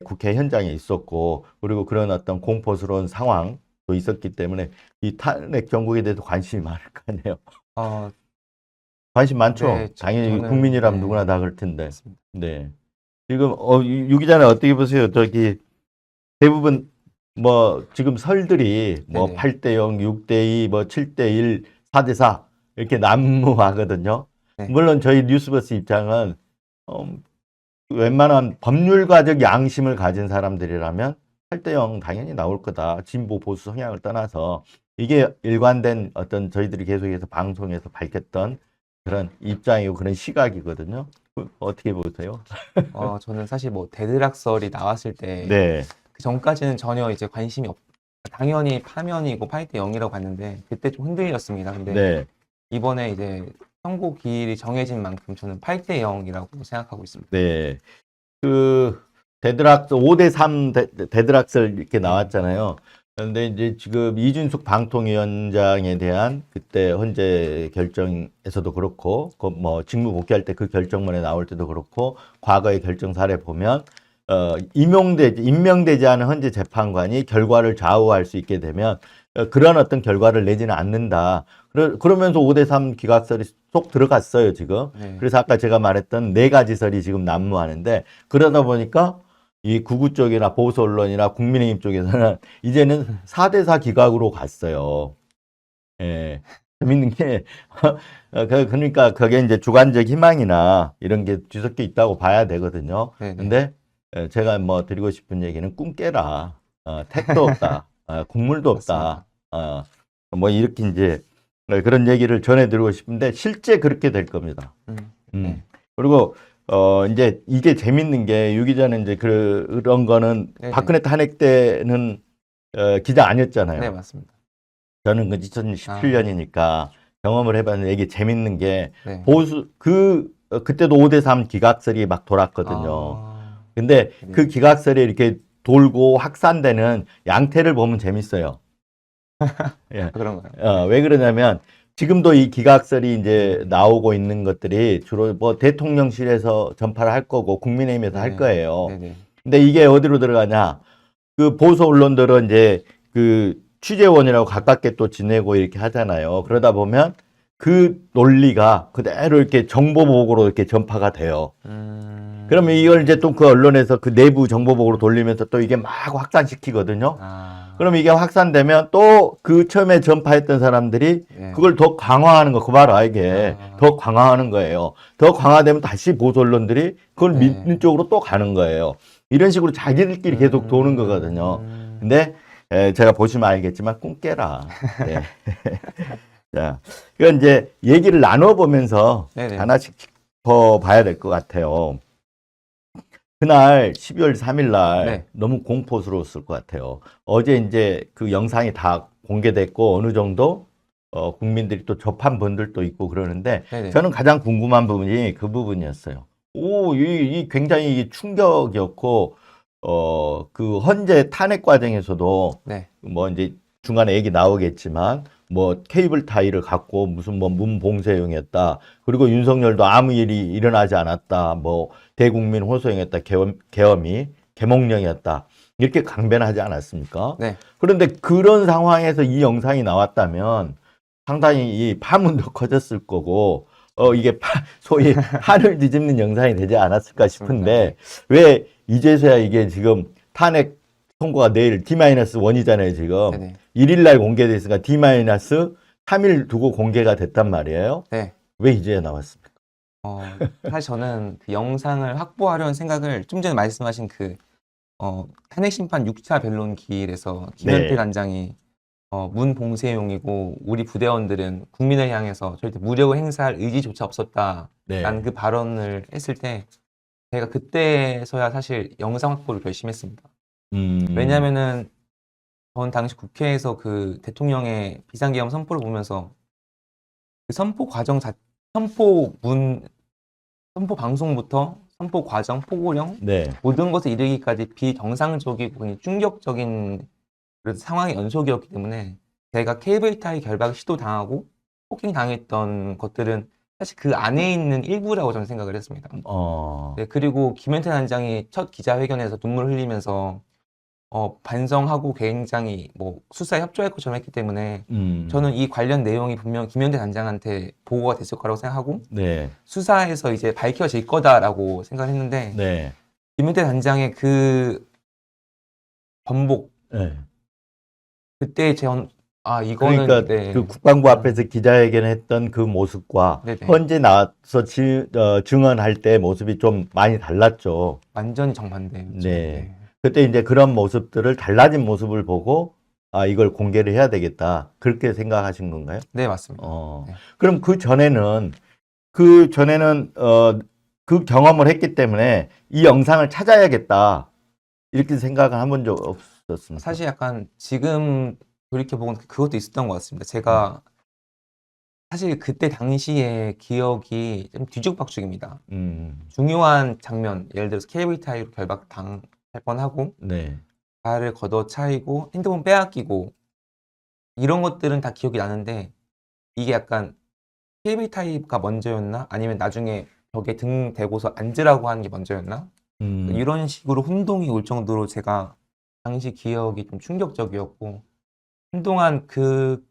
국회 현장에 있었고, 그리고 그런 어떤 공포스러운 상황도 있었기 때문에 이 탄핵 정국에 대해서 관심이 많을 거 아니에요. 어, 관심 많죠. 네, 당연히 저는, 국민이라면 네, 누구나 다 그럴 텐데. 맞습니다. 네. 지금 유 기자는 어떻게 보세요? 저기 대부분 뭐 지금 설들이 뭐 네네. 8대 0, 6대 2, 뭐 7대 1, 4대 4 이렇게 난무하거든요. 네. 물론 저희 뉴스버스 입장은 웬만한 법률가적 양심을 가진 사람들이라면 8대 0 당연히 나올 거다. 진보 보수 성향을 떠나서 이게 일관된 어떤 저희들이 계속해서 방송에서 밝혔던 그런 입장이고 그런 시각이거든요. 어떻게 보세요? 저는 사실 뭐 대드락설이 나왔을 때, 네, 그 전까지는 전혀 이제 관심이 당연히 파면이고 8대 0이라고 봤는데, 그때 좀 흔들렸습니다. 근데 네, 이번에 이제 선고 기일이 정해진 만큼 저는 8대 0이라고 생각하고 있습니다. 네. 그 데드락스 5대 3 데드락설 이렇게 네. 나왔잖아요. 그런데 이제 지금 이준숙 방통위원장에 대한 그때 헌재 결정에서도 그렇고, 그 뭐 직무 복귀할 때 그 결정문에 나올 때도 그렇고, 과거의 결정 사례 보면 임명되지 않은 헌재 재판관이 결과를 좌우할 수 있게 되면 그런 어떤 결과를 내지는 않는다. 그러면서 5대 3 기각설이 쏙 들어갔어요, 지금. 네. 그래서 아까 제가 말했던 네 가지 설이 지금 난무하는데, 그러다 보니까 이 극우 쪽이나 보수 언론이나 국민의힘 쪽에서는 이제는 4대 4 기각으로 갔어요. 예. 재밌는 게, 그러니까 그게 이제 주관적 희망이나 이런 게 뒤섞여 있다고 봐야 되거든요. 네네. 근데 제가 뭐 드리고 싶은 얘기는 꿈 깨라. 택도 없다. 국물도 없다. 맞습니다. 뭐 이렇게 이제 그런 얘기를 전해드리고 싶은데 실제 그렇게 될 겁니다. 네. 그리고 이제 이게 재밌는 게 유 기자는 이제 그런 거는 네네. 박근혜 탄핵 때는 기자 네, 아니었잖아요. 맞습니다. 저는 그 아, 2017년이니까 경험을 해봤는데 이게 재밌는 게 네. 그때도 5대 3 기각설이 막 돌았거든요. 아, 근데 네. 그 기각설이 이렇게 돌고 확산되는 양태를 보면 재밌어요. 예. 그런가요? 왜 그러냐면 지금도 이 기각설이 이제 음, 나오고 있는 것들이 주로 뭐 대통령실에서 전파를 할 거고 국민의힘에서 할 네네. 거예요. 네네. 근데 이게 어디로 들어가냐? 그 보수 언론들은 이제 그 취재원이라고 가깝게 또 지내고 이렇게 하잖아요. 그러다 보면 그 논리가 그대로 이렇게 정보복으로 이렇게 전파가 돼요. 그러면 이걸 이제 또 그 언론에서 그 내부 정보복으로 돌리면서 또 이게 막 확산시키거든요. 아, 그럼 이게 확산되면 또 그 처음에 전파했던 사람들이 네. 그걸 더 강화하는 거, 그 봐라, 이게. 아, 더 강화하는 거예요. 더 강화되면 다시 보수 언론들이 그걸 네. 믿는 쪽으로 또 가는 거예요. 이런 식으로 자기들끼리 계속 도는 거거든요. 근데 제가 보시면 알겠지만 꿈 깨라. 네. 자, 이건 이제 얘기를 나눠보면서 네네. 하나씩 짚어봐야 될 것 같아요. 그날 12월 3일 날 네. 너무 공포스러웠을 것 같아요. 어제 이제 그 영상이 다 공개됐고 어느 정도 국민들이 또 접한 분들도 있고 그러는데 네네. 저는 가장 궁금한 부분이 그 부분이었어요. 이 굉장히 충격이었고 그 헌재 탄핵 과정에서도 네. 뭐 이제 중간에 얘기 나오겠지만 뭐 케이블 타이를 갖고 무슨 뭐 문봉쇄용이었다. 그리고 윤석열도 아무 일이 일어나지 않았다. 뭐 대국민 호소행했다. 계엄이 계몽령이었다. 이렇게 강변하지 않았습니까? 네. 그런데 그런 상황에서 이 영상이 나왔다면 상당히 이 파문도 커졌을 거고 이게 소위 판을 뒤집는 영상이 되지 않았을까 맞습니다. 싶은데 왜 이제서야 이게 지금 탄핵 선고가 내일 D-1이잖아요, 지금. 네네. 1일 날 공개됐으니까 D-3일 두고 공개가 됐단 말이에요. 네. 왜 이제야 나왔습니까? 사실 저는 그 영상을 확보하려는 생각을 좀 전에 말씀하신 탄핵심판 6차 변론 기일에서 김현태 네. 단장이 문봉쇄용이고 우리 부대원들은 국민을 향해서 절대 무력을 행사할 의지조차 없었다라는 네. 그 발언을 했을 때 제가 그때서야 사실 영상 확보를 결심했습니다. 왜냐면은 전 당시 국회에서 그 대통령의 비상계엄 선포를 보면서 그 선포 과정 선포 방송부터 선포 과정, 포고령 네. 모든 것에 이르기까지 비정상적이고 굉장히 충격적인 그런 상황의 연속이었기 때문에 제가 케이블타이 결박을 시도당하고 폭행당했던 것들은 사실 그 안에 있는 일부라고 저는 생각을 했습니다. 어, 네, 그리고 김현태 단장이 첫 기자회견에서 눈물 흘리면서 반성하고 굉장히 뭐 수사에 협조할 것처럼 했기 때문에 저는 이 관련 내용이 분명 김현태 단장한테 보고가 됐을 거라고 생각하고 네, 수사에서 이제 밝혀질 거다라고 생각했는데 네, 김현태 단장의 그 번복 네. 그때 이거는 그러니까 네, 그 국방부 앞에서 기자회견했던 그 모습과 네네 현재 나와서 증언할 때 모습이 좀 많이 달랐죠. 완전히 정반대였죠. 네. 네, 그때 이제 그런 모습들을 달라진 모습을 보고 아, 이걸 공개를 해야 되겠다. 그렇게 생각하신 건가요? 네 맞습니다. 어. 네. 그럼 그 전에는 그 경험을 했기 때문에 이 영상을 찾아야겠다. 이렇게 생각을 해본 적 없었습니까? 사실 약간 지금 돌이켜보면 그것도 있었던 것 같습니다. 음. 제가 사실 그때 당시의 기억이 좀 뒤죽박죽입니다. 중요한 장면, 예를 들어서 케이블 타이로 결박 당할 뻔하고 네. 발을 걷어차이고 핸드폰 빼앗기고 이런 것들은 다 기억이 나는데 이게 약간 케이블 타이가 먼저였나? 아니면 나중에 벽에 등 대고서 앉으라고 하는 게 먼저였나? 음. 이런 식으로 혼동이 올 정도로 제가 당시 기억이 좀 충격적이었고 한동안 그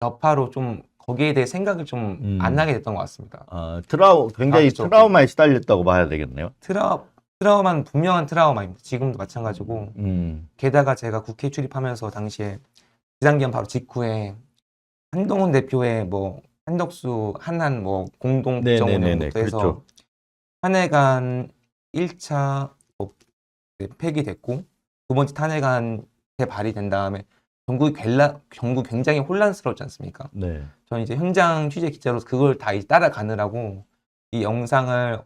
여파로 좀 거기에 대해 생각을 좀 안 음. 하게 됐던 것 같습니다. 굉장히 그쵸. 트라우마에 시달렸다고 봐야 되겠네요. 트라우마는 분명한 트라우마입니다. 지금도 마찬가지고. 음. 게다가 제가 국회 출입하면서 당시에 비상계엄 바로 직후에 한동훈 대표의 뭐 한덕수, 한한 뭐 공동 네네네네. 국정운영부터 해서 그렇죠. 탄핵안 1차 폐기됐고 두 번째 탄핵안 발의된 다음에 전국 굉장히 혼란스러웠지 않습니까? 네. 저는 이제 현장 취재 기자로서 그걸 다 이제 따라가느라고 이 영상을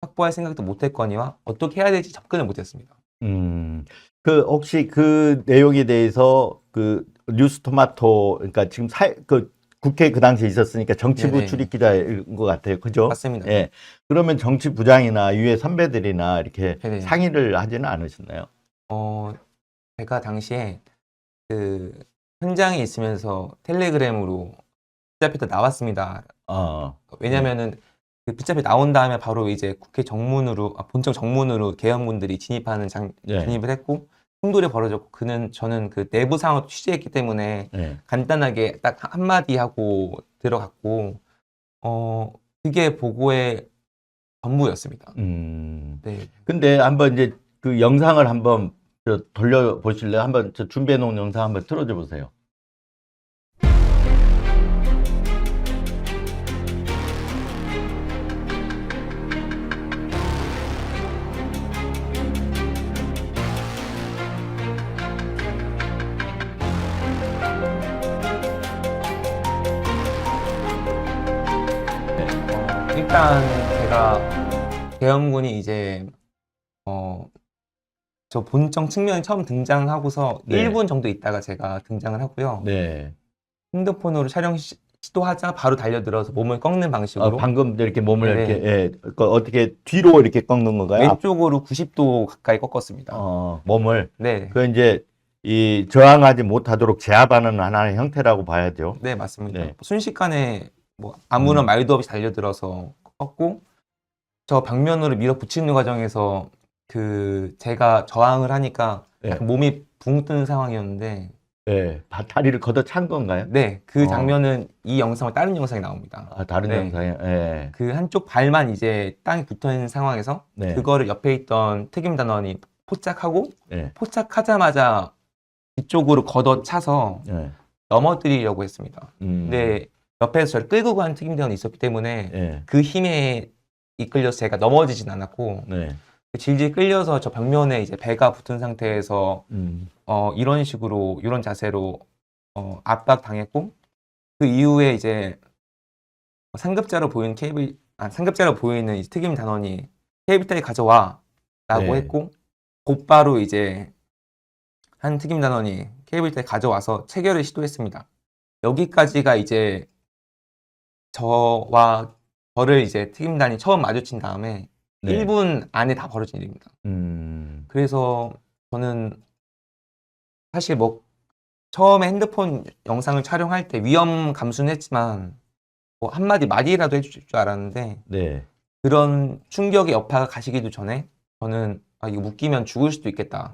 확보할 생각도 못했거니와 어떻게 해야 될지 접근을 못했습니다. 혹시 그 내용에 대해서 그 뉴스토마토, 그러니까 지금 국회 그 당시에 있었으니까 정치부 네네. 출입 기자인 것 같아요. 그죠? 맞습니다. 예. 그러면 정치부장이나 위에 선배들이나 이렇게 네네. 상의를 하지는 않으셨나요? 제가 당시에 그 현장에 있으면서 텔레그램으로 붙잡혀서 나왔습니다. 어. 왜냐면은 그 붙잡혀 나온 다음에 바로 이제 국회 정문으로 본청 정문으로 계엄군들이 네. 진입을 했고 충돌이 벌어졌고 저는 그 내부 상황을 취재했기 때문에 네. 간단하게 딱 한마디 하고 들어갔고 그게 보고의 전부였습니다. 네. 근데 한번 이제 그 영상을 한번 돌려 보실래요? 한번 준비해 놓은 영상 한번 틀어줘 보세요. 일단 제가 계엄군이 이제 저 본청 측면에 처음 등장하고서 네. 1분 정도 있다가 제가 등장을 하고요. 네. 핸드폰으로 촬영 시도하자 바로 달려들어서 몸을 꺾는 방식으로 방금 이렇게 몸을 네네. 이렇게 어떻게 뒤로 이렇게 꺾는 건가요? 왼쪽으로 90도 가까이 꺾었습니다. 몸을. 네, 그 이제 이 저항하지 못하도록 제압하는 하나의 형태라고 봐야죠. 네 맞습니다. 네. 순식간에 뭐 아무런 말도 없이 달려들어서 꺾고 저 벽면으로 밀어붙이는 과정에서 그 제가 저항을 하니까 네. 약간 몸이 붕 뜨는 상황이었는데 네. 다리를 걷어찬 건가요? 네, 그 장면은 이 영상과 다른 영상이 나옵니다. 다른 네. 영상에. 네. 그 한쪽 발만 이제 땅에 붙어 있는 상황에서 네. 그거를 옆에 있던 특임단원이 포착하고 네. 포착하자마자 뒤쪽으로 걷어차서 네. 넘어뜨리려고 했습니다. 음. 근데 옆에서 저를 끌고 가는 특임단원이 있었기 때문에 네. 그 힘에 이끌려서 제가 넘어지진 않았고 네. 질질 끌려서 저 벽면에 이제 배가 붙은 상태에서 이런 식으로 이런 자세로 압박 당했고 그 이후에 이제 상급자로 보이는 이제 특임 단원이 케이블 타이 가져와라고 네. 했고 곧바로 이제 한 특임 단원이 케이블 타이 가져와서 체결을 시도했습니다. 여기까지가 이제 저를 이제 특임단이 처음 마주친 다음에 네. 1분 안에 다 벌어진 일입니다. 그래서 저는 사실 뭐 처음에 핸드폰 영상을 촬영할 때 위험 감수는 했지만 뭐 한마디 말이라도 해주실 줄 알았는데 네. 그런 충격의 여파가 가시기도 전에 저는 아, 이거 묶이면 죽을 수도 있겠다.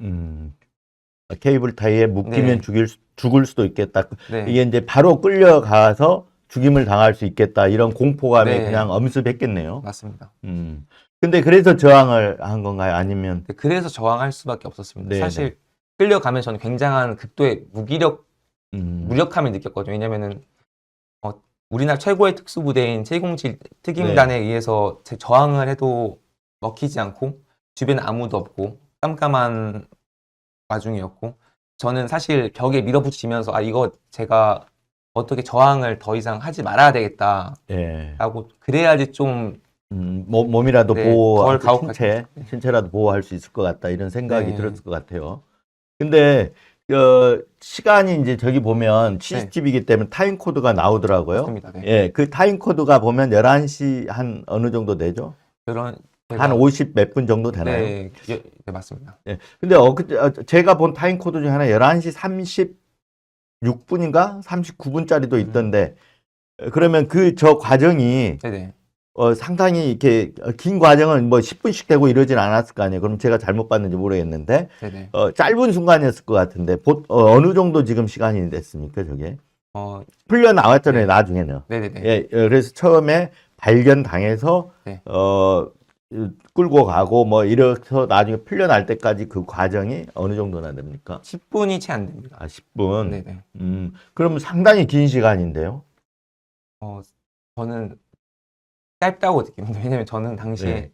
케이블 타이에 묶이면 네. 죽을 수도 있겠다. 네. 이게 이제 바로 끌려가서 죽임을 당할 수 있겠다. 이런 공포감이 네. 그냥 엄습했겠네요. 맞습니다. 근데 그래서 저항을 한 건가요? 아니면 네, 그래서 저항할 수밖에 없었습니다. 네, 사실 끌려가면 저는 굉장한 극도의 음, 무력함을 느꼈거든요. 왜냐면은 우리나라 최고의 특수부대인 707 특임단에 의해서 제 저항을 해도 먹히지 않고 주변에 아무도 없고 깜깜한 와중이었고 저는 사실 벽에 밀어붙이면서 아 이거 제가 어떻게 저항을 더 이상 하지 말아야 되겠다라고 예. 그래야지 좀 몸이라도 네, 보호하고 덜 가혹하죠. 신체라도 보호할 수 있을 것 같다. 이런 생각이 네. 들었을 것 같아요. 근데 시간이 이제 저기 보면 CCTV이기 때문에 타임 코드가 나오더라고요. 맞습니다. 네. 예, 그 타임 코드가 보면 11시 한 어느 정도 되죠? 그런 한 50 몇 분 정도 되나요? 네, 네, 맞습니다. 예. 근데 제가 본 타임 코드 중에 하나 11시 36분인가? 39분짜리도 있던데 그러면 저 과정이 네네. 상당히 이렇게 긴 과정은 뭐 10분씩 되고 이러진 않았을 거 아니에요. 그럼 제가 잘못 봤는지 모르겠는데 네네. 짧은 순간이었을 것 같은데 어느 정도 지금 시간이 됐습니까, 저게? 어, 풀려 나왔잖아요, 네. 나중에는. 네네네. 예, 그래서 처음에 발견당해서 네. 끌고 가고 뭐 이래서 나중에 풀려날 때까지 그 과정이 어느 정도나 됩니까? 10분이 채 안 됩니다. 아, 10분. 네네. 그럼 상당히 긴 시간인데요. 저는 짧다고 느낍니다. 왜냐면 저는 당시에 네.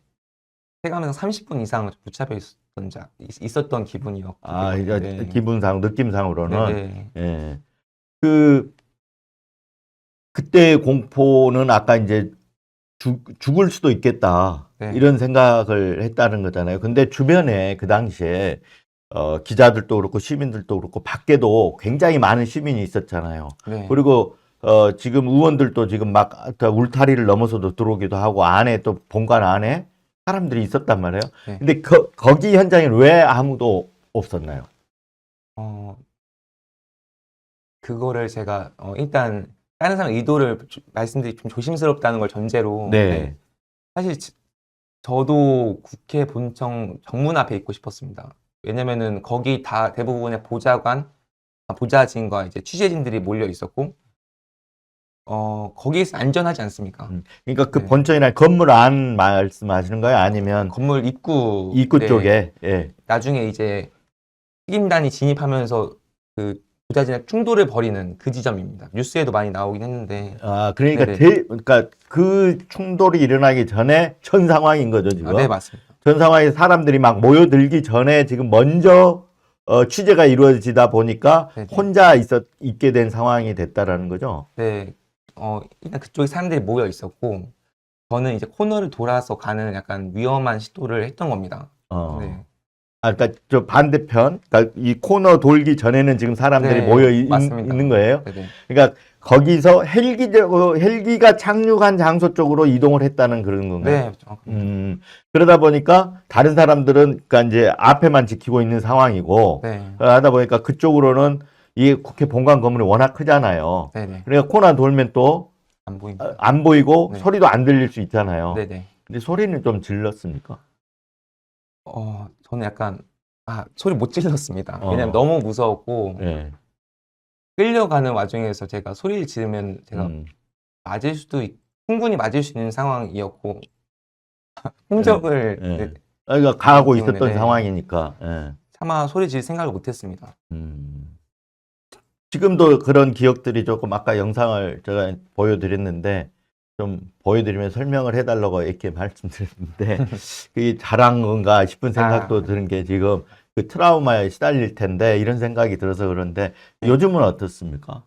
체감에서 30분 이상 붙잡혀 있었던 기분이었기 아, 때문에. 이제 네. 기분상, 느낌상으로는. 네네. 예. 그때의 공포는 아까 이제 죽을 수도 있겠다. 네. 이런 생각을 했다는 거잖아요. 근데 주변에 그 당시에 기자들도 그렇고 시민들도 그렇고 밖에도 굉장히 많은 시민이 있었잖아요. 네. 그리고 지금 의원들도 지금 막 울타리를 넘어서도 들어오기도 하고 안에 또 본관 안에 사람들이 있었단 말이에요. 네. 근데 거기 현장에는 왜 아무도 없었나요? 그거를 제가 일단 다른 사람 의도를 말씀드리기 좀 조심스럽다는 걸 전제로 네. 사실 저도 국회 본청 정문 앞에 있고 싶었습니다. 왜냐면은 거기 다 대부분의 보좌진과 이제 취재진들이 몰려 있었고 거기에서 안전하지 않습니까? 그러니까 그 네. 본청이나 건물 안 말씀하시는 거예요? 아니면 건물 입구 네. 쪽에? 예. 나중에 이제 특임단이 진입하면서 그 보좌진의 충돌을 벌이는 그 지점입니다. 뉴스에도 많이 나오긴 했는데. 아, 그러니까 네네. 그러니까 그 충돌이 일어나기 전에 전 상황인 거죠, 지금. 네, 맞습니다. 전 상황에 사람들이 막 모여들기 전에 지금 먼저 취재가 이루어지다 보니까 네네. 혼자 있게 된 상황이 됐다라는 거죠. 네. 일단 그쪽에 사람들이 모여 있었고 저는 이제 코너를 돌아서 가는 약간 위험한 시도를 했던 겁니다. 네. 아, 그러니까 저 반대편, 그러니까 이 코너 돌기 전에는 지금 사람들이 네, 모여 맞습니다. 있는 거예요. 네네. 그러니까 거기서 헬기가 착륙한 장소 쪽으로 이동을 했다는 그런 건가요? 네, 정확합니다. 그러다 보니까 다른 사람들은 그러니까 이제 앞에만 지키고 있는 상황이고 네. 하다 보니까 그쪽으로는 이 국회 본관 건물이 워낙 크잖아요. 네네. 그러니까 코너 돌면 또 안 보입니다. 안 보이고 네. 소리도 안 들릴 수 있잖아요. 네네. 근데 소리는 좀 질렀습니까? 저는 약간 소리 못 질렀습니다. 어. 왜냐면 너무 무서웠고 네. 끌려가는 와중에서 제가 소리를 지르면 제가 충분히 맞을 수 있는 상황이었고 행적을 네. 네, 그러니까 가고 때문에, 있었던 네. 상황이니까. 예. 차마 소리 지를 생각을 못했습니다. 지금도 그런 기억들이 조금 아까 영상을 제가 보여드렸는데 좀 보여드리면 설명을 해달라고 이렇게 말씀드렸는데 그게 잘한 건가 싶은 생각도 드는 게 지금 그 트라우마에 시달릴 텐데 이런 생각이 들어서 그런데 요즘은 어떻습니까?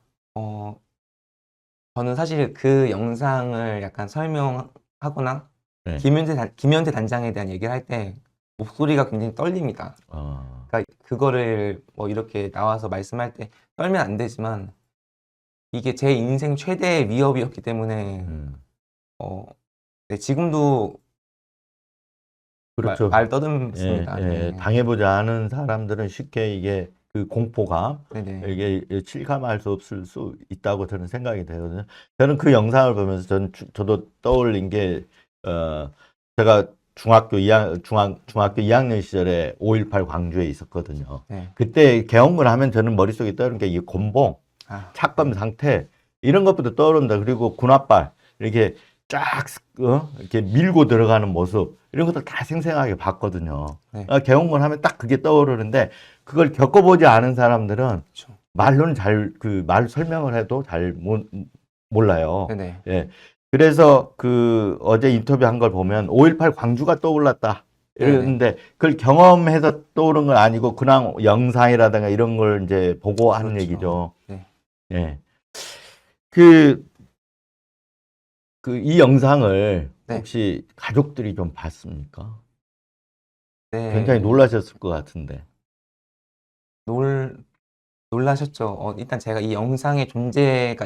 저는 사실 그 영상을 약간 설명하거나 네. 김현태 단장에 대한 얘기를 할 때 목소리가 굉장히 떨립니다. 그러니까 그거를 뭐 이렇게 나와서 말씀할 때 떨면 안 되지만 이게 제 인생 최대의 위협이었기 때문에 네, 지금도 그렇죠. 말 더듬습니다. 예, 네. 당해보지 않은 사람들은 쉽게 이게 그 공포감 네네. 이게 실감할 수 없을 수 있다고 저는 생각이 되거든요. 저는 그 영상을 보면서 저도 떠올린 게 제가 중학교 2학년 시절에 5.18 광주에 있었거든요. 네. 그때 계엄을 하면 저는 머릿속에 떠오르는 게 이 곤봉, 아, 착검 상태 이런 것부터 떠오른다. 그리고 군홧발 이렇게 쫙 이렇게 밀고 들어가는 모습 이런 것들 다 생생하게 봤거든요. 네. 계엄을 하면 딱 그게 떠오르는데 그걸 겪어보지 않은 사람들은 그렇죠. 말로는 말 설명을 해도 잘 몰라요. 네네. 예. 그래서 그 어제 인터뷰한 걸 보면 5.18 광주가 떠올랐다. 네네. 이러는데 그걸 경험해서 떠오른 건 아니고 그냥 영상이라든가 이런 걸 이제 보고 하는 그렇죠. 얘기죠. 네. 예. 그 이 영상을 네. 혹시 가족들이 좀 봤습니까? 굉장히 네. 놀라셨을 것 같은데. 놀라셨죠. 일단 제가 이 영상의 존재에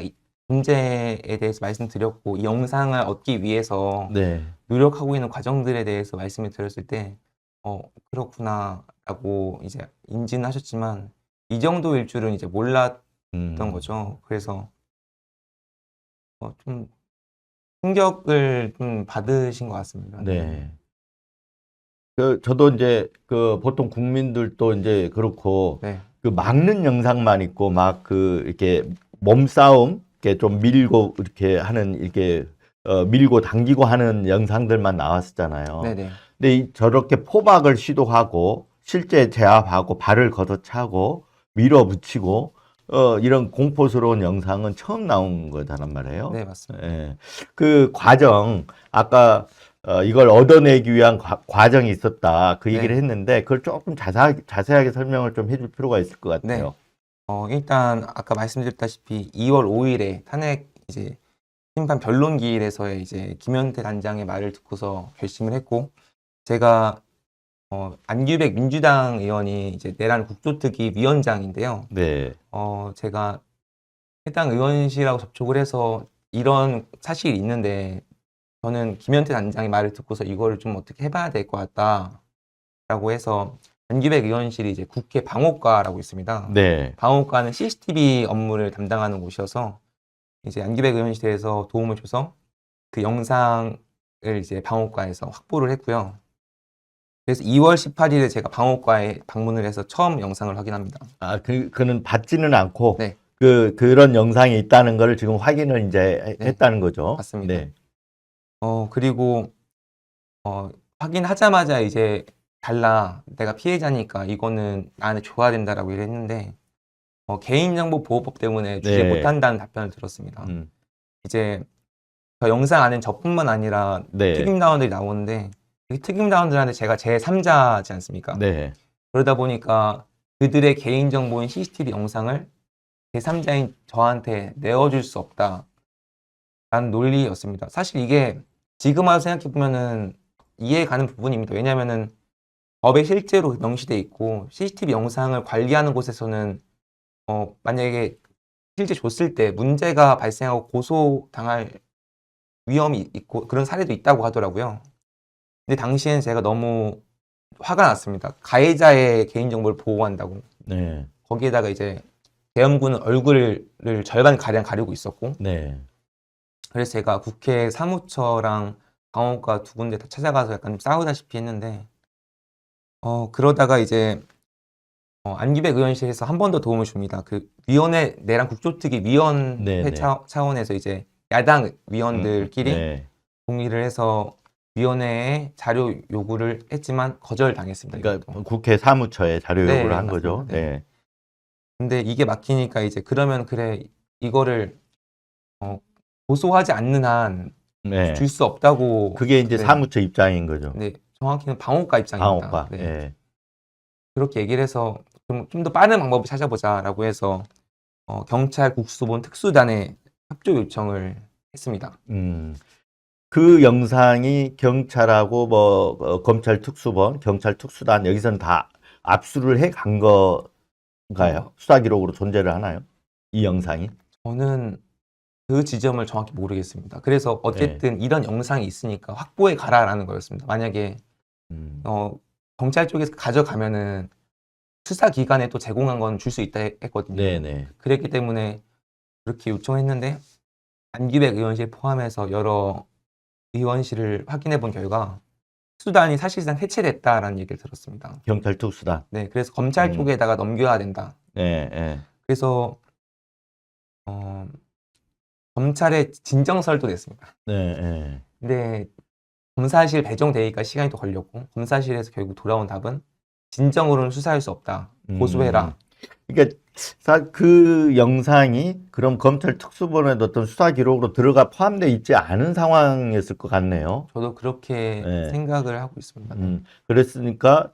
대해서 말씀드렸고, 이 영상을 얻기 위해서 네. 노력하고 있는 과정들에 대해서 말씀을 드렸을 때, 그렇구나라고 이제 인지는 하셨지만, 이 정도일 줄은 이제 몰랐던 음. 거죠. 그래서 좀 충격을 좀 받으신 것 같습니다. 네. 저도 이제 보통 국민들도 이제 그렇고 네. 그 막는 영상만 있고 막 이렇게 몸싸움 이렇게 좀 밀고 이렇게 하는 이렇게 밀고 당기고 하는 영상들만 나왔었잖아요. 네네. 근데 저렇게 포박을 시도하고 실제 제압하고 발을 걷어차고 밀어붙이고 이런 공포스러운 영상은 처음 나온 거란 말이에요. 네, 맞습니다. 예. 그 과정 아까 이걸 얻어내기 위한 과정이 있었다. 그 얘기를 네. 했는데 그걸 조금 자세하게 설명을 좀 해줄 필요가 있을 것 네. 같아요. 일단 아까 말씀드렸다시피 2월 5일에 탄핵 이제 심판 변론기일에서의 이제 김현태 단장의 말을 듣고서 결심을 했고, 제가 안규백 민주당 의원이 이제 내란 국조특위 위원장인데요. 네. 제가 해당 의원실하고 접촉을 해서 이런 사실이 있는데, 저는 김현태 단장의 말을 듣고서 이거를 좀 어떻게 해봐야 될 것 같다라고 해서 안규백 의원실이 이제 국회 방호과라고 있습니다. 네. 방호과는 CCTV 업무를 담당하는 곳이어서 이제 안규백 의원실에서 도움을 줘서 그 영상을 이제 방호과에서 확보를 했고요. 그래서 2월 18일에 제가 방호과에 방문을 해서 처음 영상을 확인합니다. 아, 그는 받지는 않고 네, 그런 영상이 있다는 걸 지금 확인을 이제 네, 했다는 거죠. 맞습니다. 네. 그리고 확인하자마자 이제 달라, 내가 피해자니까 이거는 나한테 줘야 된다라고 얘기를 했는데, 개인정보보호법 때문에 주지 네. 못한다는 답변을 들었습니다. 음. 이제 저 영상 안엔 저뿐만 아니라 네. 특임다원들이 나오는데, 이 특임다원들한테 제가 제3자지 않습니까? 네. 그러다 보니까 그들의 개인정보인 CCTV 영상을 제3자인 저한테 내어줄 수 없다라는 논리였습니다. 사실 이게 지금 와서 생각해보면은 이해 가는 부분입니다. 왜냐면은 법에 실제로 명시돼 있고, CCTV 영상을 관리하는 곳에서는 만약에 실제 줬을 때 문제가 발생하고 고소당할 위험이 있고 그런 사례도 있다고 하더라고요. 근데 당시엔 제가 너무 화가 났습니다. 가해자의 개인정보를 보호한다고. 네. 거기에다가 이제 계엄군은 얼굴을 절반 가량 가리고 있었고, 네. 그래서 제가 국회 사무처랑 방어과 두 군데 다 찾아가서 약간 싸우다시피 했는데, 그러다가 이제 안기백 의원실에서 한 번 더 도움을 줍니다. 그 위원회 내란 국조특위 위원회 네. 차원에서 이제 야당 위원들끼리 네. 동의를 해서 위원회에 자료 요구를 했지만 거절당했습니다. 그러니까 이것도. 국회 사무처에 자료 네, 요구를 한 맞습니다. 거죠. 네. 네. 근데 이게 막히니까 이제 그러면 그래, 이거를 고소하지 않는 한 네. 줄 수 없다고. 그게 이제 네. 사무처 입장인 거죠. 네, 정확히는 방어과 입장입니다. 방어과. 네. 예. 그렇게 얘기를 해서 좀 더 빠른 방법을 찾아보자라고 해서 경찰 국수본 특수단에 협조 요청을 했습니다. 그 영상이 경찰하고 검찰 특수본, 경찰 특수단 여기서는 다 압수를 해 간 건가요? 수사 기록으로 존재를 하나요? 이 영상이? 저는 그 지점을 정확히 모르겠습니다. 그래서 네. 어쨌든 이런 영상이 있으니까 확보해 가라라는 거였습니다. 만약에 음. 경찰 쪽에서 가져가면은 수사기관에 또 제공한 건 줄 수 있다 했거든요. 네네. 그랬기 때문에 그렇게 요청했는데 안규백 의원실 포함해서 여러 의원실을 확인해 본 결과 수단이 사실상 해체됐다라는 얘기를 들었습니다. 경찰 특수단. 네, 그래서 검찰 쪽에다가 넘겨야 된다. 네, 네. 그래서 검찰에 진정설도 냈습니다. 네, 네. 근데 검사실 배정되기까 시간이 또 걸렸고 검사실에서 결국 돌아온 답은 진정으로는 수사할 수 없다. 고소해라. 그러니까 그 영상이 그럼 검찰 특수본의 어떤 수사 기록으로 들어가 포함되어 있지 않은 상황이었을 것 같네요. 저도 그렇게 네. 생각을 하고 있습니다. 그랬으니까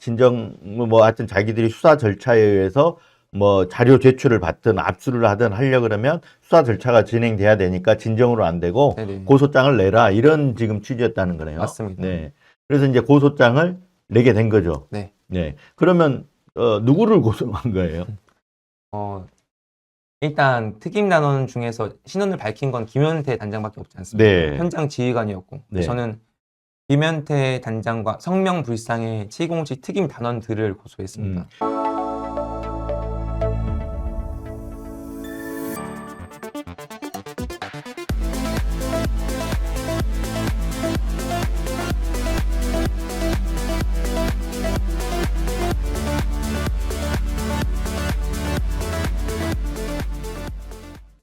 뭐 하여튼 자기들이 수사 절차에 의해서 뭐 자료 제출을 받든 압수를 하든 하려 그러면 수사 절차가 진행돼야 되니까 진정으로 안 되고 네네. 고소장을 내라 이런 지금 취지였다는 거네요. 맞습니다. 네. 그래서 이제 고소장을 내게 된 거죠. 네. 네. 그러면 누구를 고소한 거예요? 일단 특임단원 중에서 신원을 밝힌 건 김현태 단장밖에 없지 않습니까? 네. 현장 지휘관이었고 네. 저는 김현태 단장과 성명불상의 707 특임 단원들을 고소했습니다.